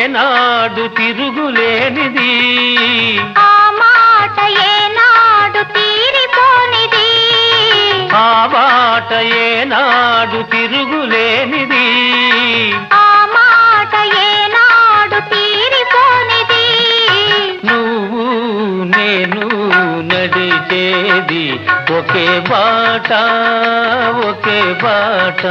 ఏనాడు తిరుగులేనిది, ఆ మాట ఏనాడు తీరిపోనిది, ఆ మాట ఏనాడు తిరుగులేనిది, ఆ మాట ఏనాడు తీరిపోనిది. నువ్వు నేను నడిచేది ఒకే బాట, ఒకే బాట.